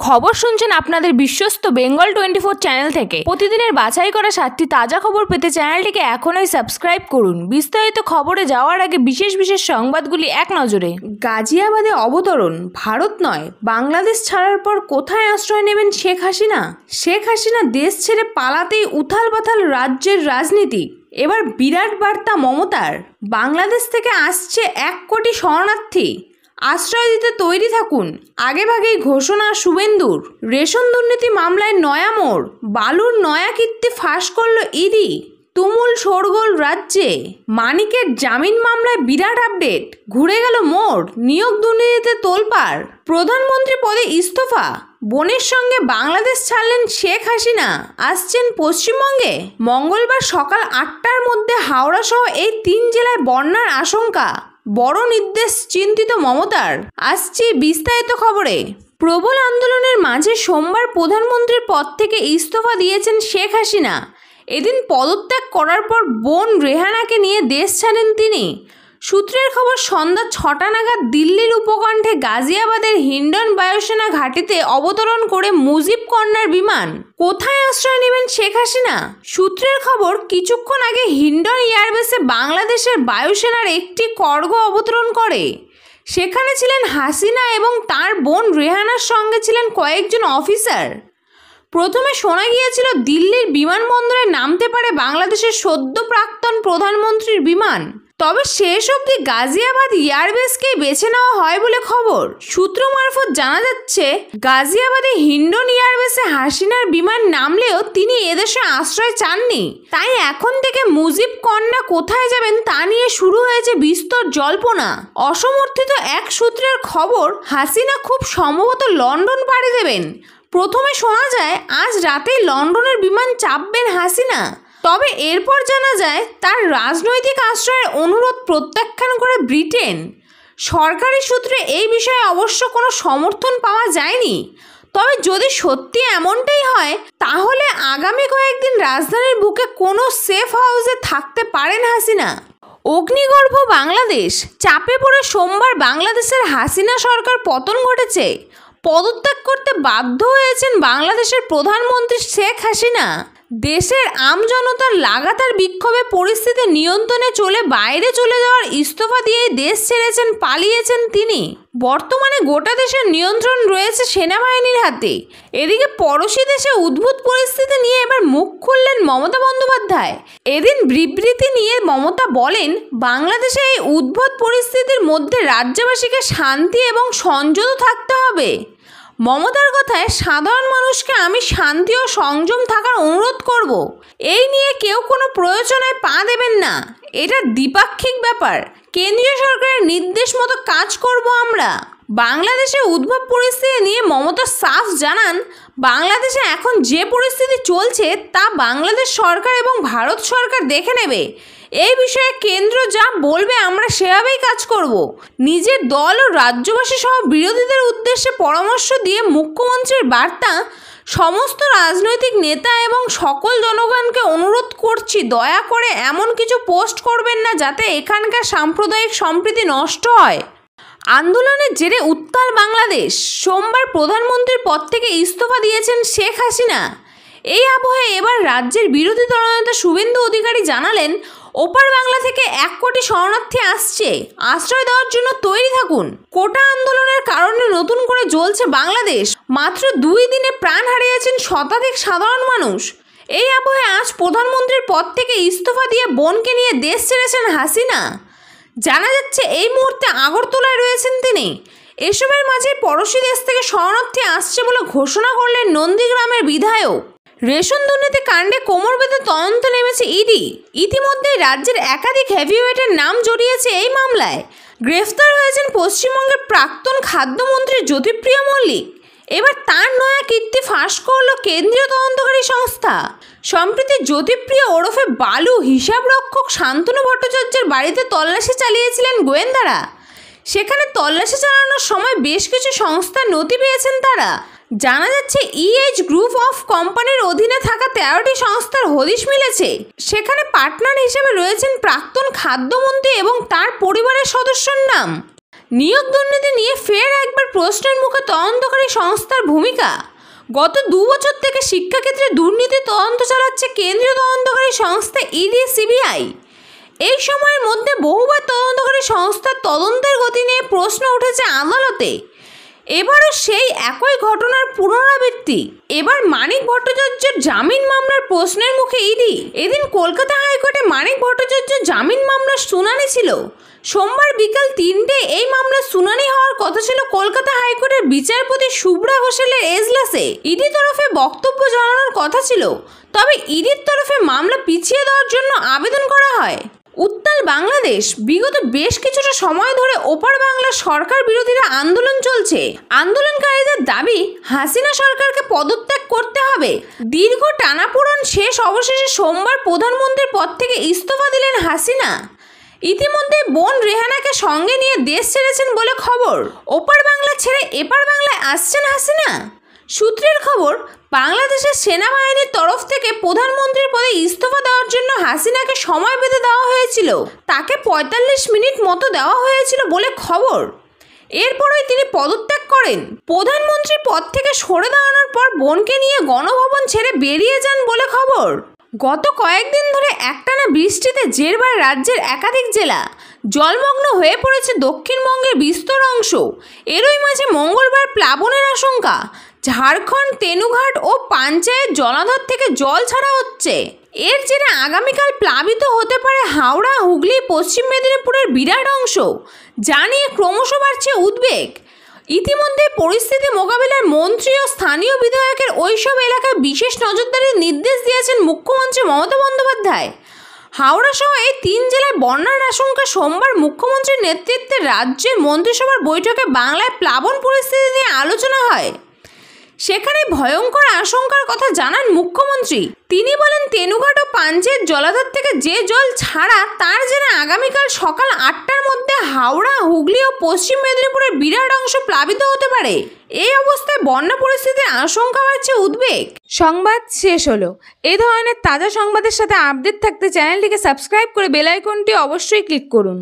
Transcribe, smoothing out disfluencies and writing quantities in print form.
খবর শুনছেন আপনাদের বিশ্বস্ত বেঙ্গল 24 চ্যানেল থেকে। প্রতিদিনের বাছাই করা 7টি তাজা খবর পেতে চ্যানেলটিকে এখনই সাবস্ক্রাইব করুন। বিস্তারিত খবরে যাওয়ার আগে বিশেষ বিশেষ সংবাদগুলি এক নজরে। গাজিয়াবাদে অবতরণ, ভারত নয় বাংলাদেশ ছাড়ার পর কোথায় আশ্রয় নেবেন শেখ হাসিনা? শেখ হাসিনা দেশ ছেড়ে পালাতেই উথাল পাথাল রাজ্যের রাজনীতি। এবার বিরাট বার্তা মমতার, বাংলাদেশ থেকে আসছে 1 কোটি শরণার্থী, আশ্রয় দিতে তৈরি থাকুন। আগেভাগেই ঘোষণা শুভেন্দুর। রেশন দুর্নীতি মামলায় নয়া মোড়, বালুর নয়া কীর্তি ফাঁস করল ইডি। তুমুল শোরগোল রাজ্যে। মানিকের জামিন মামলায় বিরাট আপডেট, ঘুরে গেল মোড়, নিয়োগ দুর্নীতিতে তোলপাড়। প্রধানমন্ত্রী পদে ইস্তফা, বোনের সঙ্গে বাংলাদেশ ছাড়লেন শেখ হাসিনা, আসছেন পশ্চিমবঙ্গে। মঙ্গলবার সকাল 8টার মধ্যে হাওড়া সহ এই 3 জেলায় বন্যার আশঙ্কা, বড় নির্দেশ চিন্তিত মমতার। আসছি বিস্তারিত খবরে। প্রবল আন্দোলনের মাঝে সোমবার প্রধানমন্ত্রীর পদ থেকে ইস্তফা দিয়েছেন শেখ হাসিনা। এদিন পদত্যাগ করার পর বোন রেহানাকে নিয়ে দেশ ছাড়েন তিনি। সূত্রের খবর, সন্ধ্যা 6টা নাগাদ দিল্লির উপকণ্ঠে গাজিয়াবাদের হিন্ডন বায়ুসেনা ঘাঁটিতে অবতরণ করে মুজিব কন্যার বিমান। কোথায় আশ্রয় নেবেন শেখ হাসিনা? সূত্রের খবর, কিছুক্ষণ আগে হিন্ডন এয়ারবেসে বাংলাদেশের বায়ুসেনার একটি কর্গ অবতরণ করে। সেখানে ছিলেন হাসিনা এবং তার বোন রেহানার সঙ্গে ছিলেন কয়েকজন অফিসার। প্রথমে শোনা গিয়েছিল দিল্লির বিমানবন্দরে নামতে পারে বাংলাদেশের সদ্য প্রাক্তন প্রধানমন্ত্রীর বিমান, তবে শেষ অবধি গাজিয়াবাদ এয়ারবেসকেই বেছে নেওয়া হয় বলে খবর। সূত্র মারফত জানা যাচ্ছে, গাজিয়াবাদে হিন্ডন এয়ারবেসে হাসিনার বিমান নামলেও তিনি এদেশে আশ্রয় চাননি। তাই এখন থেকে মুজিব কন্যা কোথায় যাবেন তা নিয়ে শুরু হয়েছে বিস্তর জল্পনা। অসমর্থিত এক সূত্রের খবর, হাসিনা খুব সম্ভবত লন্ডন পাড়ি দেবেন। প্রথমে শোনা যায় আজ রাতেই লন্ডনের বিমান চাপবেন হাসিনা, তবে এরপর জানা যায় তার রাজনৈতিক আশ্রয়ের অনুরোধ প্রত্যাখ্যান করে ব্রিটেন। সরকারি সূত্রে এই বিষয়ে অবশ্য কোনো সমর্থন পাওয়া যায়নি, তবে যদি সত্যি এমনটাই হয় তাহলে আগামী কয়েকদিন রাজধানীর বুকে কোনো সেফ হাউসে থাকতে পারেন হাসিনা। অগ্নিগর্ভ বাংলাদেশ, চাপে পড়ে সোমবার বাংলাদেশের হাসিনা সরকার পতন ঘটেছে। পদত্যাগ করতে বাধ্য হয়েছেন বাংলাদেশের প্রধানমন্ত্রী শেখ হাসিনা। দেশের আমজনতার লাগাতার বিক্ষোভে পরিস্থিতি নিয়ন্ত্রণে বাইরে চলে যাওয়ার ইস্তফা দিয়েই দেশ ছেড়েছেন, পালিয়েছেন তিনি। বর্তমানে গোটা দেশের নিয়ন্ত্রণ রয়েছে সেনাবাহিনীর হাতে। এদিকে পড়শি দেশে উদ্ভূত পরিস্থিতি নিয়ে এবার মুখ খুললেন মমতা বন্দ্যোপাধ্যায়। এদিন বিবৃতি নিয়ে মমতা বলেন, বাংলাদেশে এই উদ্ভূত পরিস্থিতির মধ্যে রাজ্যবাসীকে শান্তি এবং সংযত থাকতে হবে। মমতার কথায়, সাধারণ মানুষকে আমি শান্তি ও সংযম থাকার অনুরোধ করব। এই নিয়ে কেউ কোনো প্রয়োজনায় পা দেবেন না, এটা দ্বিপাক্ষিক ব্যাপার। কেন্দ্রীয় সরকারের নির্দেশ মতো কাজ করব আমরা। বাংলাদেশে উদ্ভব পরিস্থিতি নিয়ে মমতা সাফ জানান, বাংলাদেশে এখন যে পরিস্থিতি চলছে তা বাংলাদেশ সরকার এবং ভারত সরকার দেখে নেবে। এই বিষয়ে কেন্দ্র যা বলবে আমরা সেভাবেই কাজ করব। নিজের দল ও রাজ্যবাসী সহ বিরোধীদের উদ্দেশ্যে পরামর্শ দিয়ে মুখ্যমন্ত্রীর বার্তা, সমস্ত রাজনৈতিক নেতা এবং সকল জনগণকে অনুরোধ করছি, দয়া করে এমন কিছু পোস্ট করবেন না যাতে এখানকার সাম্প্রদায়িক সম্প্রীতি নষ্ট হয়। আন্দোলনের জেরে উত্তাল বাংলাদেশ, সোমবার প্রধানমন্ত্রীর পদ থেকে ইস্তফা দিয়েছেন শেখ হাসিনা। এই আবহে এবার রাজ্যের বিরোধী দলনেতা শুভেন্দু অধিকারী জানালেন, ওপার বাংলা থেকে 1 কোটি শরণার্থী আসছে, আশ্রয় দেওয়ার জন্য তৈরি থাকুন। কোটা আন্দোলনের কারণে নতুন করে জ্বলছে বাংলাদেশ। মাত্র 2 দিনে প্রাণ হারিয়েছেন শতাধিক সাধারণ মানুষ। এই আবহে আজ প্রধানমন্ত্রীর পদ থেকে ইস্তফা দিয়ে বোনকে নিয়ে দেশ ছেড়েছেন হাসিনা। জানা যাচ্ছে এই মুহূর্তে আগরতলায় রয়েছেন তিনি। এসবের মাঝে পড়শি দেশ থেকে শরণার্থী আসছে বলে ঘোষণা করলেন নন্দীগ্রামের বিধায়ক। রেশন দুর্নীতি কাণ্ডে কোমর বেঁধে তদন্ত নেমেছে ইডি। ইতিমধ্যেই রাজ্যের একাধিক হেভিওয়েটের নাম জড়িয়েছে এই মামলায়। গ্রেফতার হয়েছেন পশ্চিমবঙ্গের প্রাক্তন খাদ্যমন্ত্রী জ্যোতিপ্রিয় মল্লিক। এবার তার নয়া কীর্তি ফাঁস করল কেন্দ্রীয় তদন্তকারী সংস্থা। সম্প্রতি জ্যোতিপ্রিয় ওরফে বালু হিসাবরক্ষক শান্তনু ভট্টাচার্যের বাড়িতে তল্লাশি চালিয়েছিলেন গোয়েন্দারা। সেখানে তল্লাশি চালানোর সময় বেশ কিছু সংস্থার নথি পেয়েছেন তারা। জানা যাচ্ছে ইএইচ গ্রুপ অফ কোম্পানির অধীনে থাকা 13টি সংস্থার হদিশ মিলেছে। সেখানে পার্টনার হিসেবে রয়েছেন প্রাক্তন খাদ্যমন্ত্রী এবং তার পরিবারের সদস্যর নাম। নিয়োগ দুর্নীতি নিয়ে ফের একবার প্রশ্নের মুখে তদন্তকারী সংস্থার ভূমিকা। গত 2 বছর থেকে শিক্ষাক্ষেত্রে দুর্নীতি তদন্ত চালাচ্ছে কেন্দ্রীয় তদন্তকারী সংস্থা ইডি, সিবিআই। এই সময়ের মধ্যে বহুবার তদন্তকারী সংস্থার তদন্তের গতি নিয়ে প্রশ্ন উঠেছে আদালতে। এবারও সেই একই ঘটনার পুনরাবৃত্তি। এবার মানিক ভট্টাচার্যের জামিন মামলার প্রশ্নের মুখে ইডি। এদিন কলকাতা হাইকোর্টে মানিক ভট্টাচার্যের জামিন মামলার শুনানি ছিল। সোমবার বিকাল 3টায় এই মামলার শুনানি হওয়ার কথা ছিল কলকাতা হাইকোর্টের বিচারপতি শুভ্রা ঘোষালের এজলাসে। ইডি তরফে বক্তব্য জানানোর কথা ছিল, তবে ইডির তরফে মামলা পিছিয়ে দেওয়ার জন্য আবেদন করা হয়। উত্তাল বাংলাদেশ। বিগত বেশ কিছুটা সময় ধরে ওপার বাংলার সরকার বিরোধীরা আন্দোলন চলছে। আন্দোলনকারীদের দাবি হাসিনা সরকারকে পদত্যাগ করতে হবে। দীর্ঘ টানাপোড়েন শেষ অবশেষে সোমবার প্রধানমন্ত্রীর পদ থেকে ইস্তফা দিলেন হাসিনা। ইতিমধ্যে বোন রেহানাকে সঙ্গে নিয়ে দেশ ছেড়েছেন বলে খবর। ওপার বাংলা ছেড়ে এপার বাংলায় আসছেন হাসিনা। সূত্রের খবর, বাংলাদেশের সেনাবাহিনীর তরফ থেকে প্রধানমন্ত্রীর পদে ইস্তফা দেওয়ার জন্য হাসিনাকে সময় বেঁধে দেওয়া হয়েছিল। তাকে 45 মিনিট মতো দেওয়া হয়েছিল বলে খবর। এরপরই তিনি পদত্যাগ করেন। প্রধানমন্ত্রীর পদ থেকে সরে দাঁড়ানোর পর বোনকে নিয়ে গণভবন ছেড়ে বেরিয়ে যান বলে খবর। গত কয়েকদিন ধরে একটানা বৃষ্টিতে জেরবার রাজ্যের একাধিক জেলা জলমগ্ন হয়ে পড়েছে দক্ষিণবঙ্গের বিস্তর অংশ। এরই মাঝে মঙ্গলবার প্লাবনের আশঙ্কা। ঝাড়খণ্ড, তেনুঘাট ও পাঞ্চায়েত জলাধর থেকে জল ছাড়া হচ্ছে। এর জেরে আগামীকাল প্লাবিত হতে পারে হাওড়া, হুগলি, পশ্চিম মেদিনীপুরের বিরাট অংশ, যা নিয়ে ক্রমশ বাড়ছে উদ্বেগ। ইতিমধ্যে পরিস্থিতি মোকাবিলায় মন্ত্রী ও স্থানীয় বিধায়কের ওইসব এলাকায় বিশেষ নজরদারির নির্দেশ দিয়েছেন মুখ্যমন্ত্রী মমতা বন্দ্যোপাধ্যায়। হাওড়া সহ এই 3 জেলায় বন্যার আশঙ্কা। সোমবার মুখ্যমন্ত্রীর নেতৃত্বে রাজ্যের মন্ত্রিসভার বৈঠকে বাংলায় প্লাবন পরিস্থিতি নিয়ে আলোচনা হয়। সেখানে ভয়ঙ্কর আশঙ্কার কথা জানান মুখ্যমন্ত্রী। তিনি বলেন, তেনুঘাট ও পাঞ্চায়েত জলাধার থেকে যে জল ছাড়া তার জেরে আগামীকাল সকাল 8টার মধ্যে হাওড়া, হুগলি ও পশ্চিম মেদিনীপুরের বিরাট অংশ প্লাবিত হতে পারে। এই অবস্থায় বন্যা পরিস্থিতির আশঙ্কা বাড়ছে উদ্বেগ। সংবাদ শেষ হলো। এই ধরনের তাজা সংবাদের সাথে আপডেট থাকতে চ্যানেলটিকে সাবস্ক্রাইব করে বেল আইকনটি অবশ্যই ক্লিক করুন।